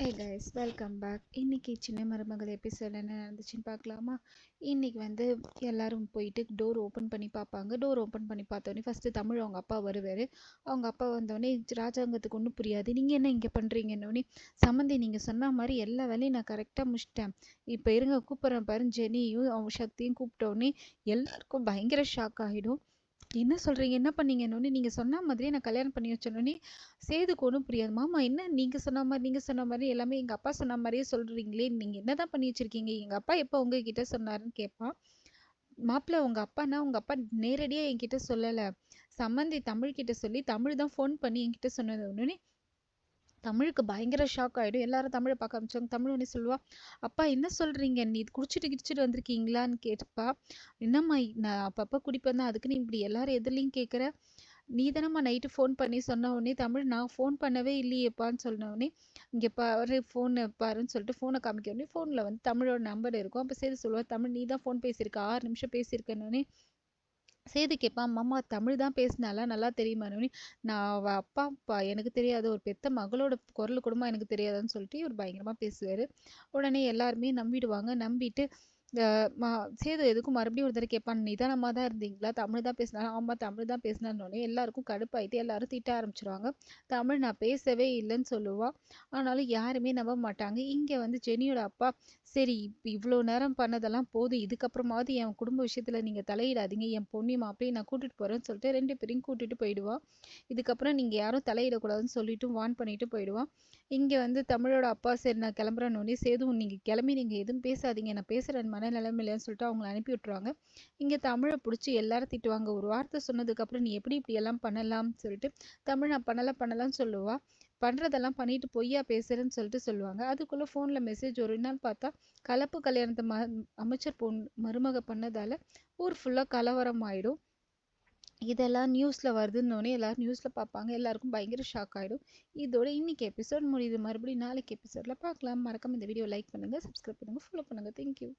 Hey guys, welcome back. இன்னைக்கு சின்ன மருமகள் எபிசோட் என்ன நடந்துச்சுன்னு பார்க்கலாமா? இன்னைக்கு வந்து எல்லாரும் போயிட்டு டோர் ஓப்பன் பண்ணி பார்ப்பாங்க. டோர் ஓப்பன் பண்ணி பார்த்தோன்னே ஃபஸ்ட்டு தமிழ் அவங்க அப்பா வருவார். அவங்க அப்பா வந்தோடனே ராஜாங்கத்துக்கு ஒன்றும் புரியாது. நீங்கள் என்ன இங்கே பண்ணுறீங்கன்னொடனே, சம்மந்தி நீங்கள் சொன்ன மாதிரி எல்லா வேலையும் நான் கரெக்டாக முடிச்சிட்டேன். இப்போ இருங்க கூப்பிட்றேன் பாரு. ஜெனியும் அவங்க சக்தியும் கூப்பிட்டோன்னே எல்லாருக்கும் பயங்கர ஷாக் ஆகிடும். என்ன சொல்கிறீங்க, என்ன பண்ணீங்கன்னொன்னே, நீங்கள் சொன்ன மாதிரியே நான் கல்யாணம் பண்ணி வச்சோன்னே சேதுக்கு ஒன்றும் புரியாது. மாமா என்ன நீங்கள் சொன்ன மாதிரி எல்லாமே எங்கள் அப்பா சொன்ன மாதிரியே சொல்கிறீங்களே, நீங்கள் என்ன தான் பண்ணி வச்சுருக்கீங்க, எங்கள் அப்பா எப்போ உங்ககிட்ட சொன்னாருன்னு கேட்பான். மாப்பிள்ளை உங்கள் அப்பானா உங்கள் அப்பா நேரடியாக என்கிட்ட சொல்லலை, சம்மந்தி தமிழ்கிட்ட சொல்லி தமிழ் தான் ஃபோன் பண்ணி என்கிட்ட சொன்னது. ஒன்று தமிழுக்கு பயங்கர ஷாக் ஆகிடும். எல்லாரும் தமிழை பார்க்க ஆரம்பிச்சாங்க. தமிழ் ஒன்று சொல்லுவா, அப்பா என்ன சொல்கிறீங்க, நீ இது குடிச்சிட்டு வந்திருக்கீங்களான்னு கேட்டுப்பா. என்னம்மா நான் அப்பப்போ குடிப்பேன் தான், அதுக்கு நீ இப்படி எல்லாரும் எதுலேயும் கேட்குற, நீ தானம்மா நைட்டு ஃபோன் பண்ணி சொன்ன உடனே. தமிழ் நான் ஃபோன் பண்ணவே இல்லையேப்பான்னு சொன்ன உடனே, இங்கே பாரு ஃபோனை பாருன்னு சொல்லிட்டு ஃபோனை காமிக்க உடனே ஃபோனில் வந்து தமிழோட நம்பர் இருக்கும். அப்போ சரி சொல்லுவா, தமிழ் நீ தான் ஃபோன் பேசியிருக்க, 6 நிமிஷம் பேசியிருக்கேன்னொடனே சேது கேட்பான், மாமா தமிழ் தான் பேசினாலாம் நல்லா தெரியுமானே. நான் அவள் அப்பா எனக்கு தெரியாது, ஒரு பெத்த மகளோட குரல் கூடமா எனக்கு தெரியாதுன்னு சொல்லிட்டு இவர் பயங்கரமாக பேசுவார். உடனே எல்லாருமே நம்பிடுவாங்க. நம்பிட்டு சேது எதுக்கும் மறுபடியும் ஒரு தடவை கேட்பான், நிதானமாக தான் இருந்தீங்களா, தமிழ் தான் பேசினாலும். ஆமாம் தமிழ் தான் பேசினான்னொடனே எல்லாருக்கும் கடுப்பாயிட்டு எல்லாரும் திட்ட ஆரம்பிச்சிருவாங்க. தமிழ் நான் பேசவே இல்லைன்னு சொல்லுவாள். ஆனாலும் யாருமே நம்ப மாட்டாங்க. இங்கே வந்து ஜெனியோட அப்பா, சரி இப்போ இவ்வளோ நேரம் பண்ணதெல்லாம் போதும், இதுக்கப்புறமாவது என் குடும்ப விஷயத்தில் நீங்கள் தலையிடாதீங்க, என் பொண்ணு மாப்பிள்ளையை நான் கூட்டிகிட்டு போகிறேன்னு சொல்லிட்டு 2 பேரையும் கூட்டிகிட்டு போயிடுவான். இதுக்கப்புறம் நீங்கள் யாரும் தலையிடக்கூடாதுன்னு சொல்லிட்டு வார்ன் பண்ணிட்டு போயிடுவான். இங்கே வந்து தமிழோட அப்பா, சரி நான் கிளம்புறேன்னொடனே சேதுவும் நீங்கள் கிளம்பி நீங்கள் எதுவும் பேசாதீங்க, நான் பேசுகிற மனநிலைமையிலன்னு சொல்லிட்டு அவங்கள அனுப்பி விட்டுருவாங்க. இங்கே தமிழை பிடிச்சி எல்லாரும் திட்டுவாங்க. ஒரு வார்த்தை சொன்னதுக்கப்புறம் நீ எப்படி இப்படி எல்லாம் பண்ணலாம்னு சொல்லிட்டு தமிழ் நான் பண்ணலாம்னு சொல்லுவா. பண்ணுறதெல்லாம் பண்ணிட்டு பொய்யா பேசுகிறேன்னு சொல்லிட்டு சொல்லுவாங்க. அதுக்குள்ளே ஃபோனில் மெசேஜ் வரும். என்னன்னு பார்த்தா, கலப்பு கல்யாணத்தை அமைச்சர் மருமக பண்ணதால் ஊர் ஃபுல்லாக கலவரம் ஆகிடும். இதெல்லாம் நியூஸில் வருதுன்னொடனே எல்லாரும் நியூஸில் பார்ப்பாங்க. எல்லாருக்கும் பயங்கர ஷாக் ஆகிடும். இதோட இன்னைக்கு எபிசோட் முடியுது. மறுபடியும் நாளைக்கு எபிசோடில் பார்க்கலாம். மறக்காம இந்த வீடியோ லைக் பண்ணுங்கள், சப்ஸ்கிரைப் பண்ணுங்கள், ஃபாலோ பண்ணுங்கள். தேங்க்யூ.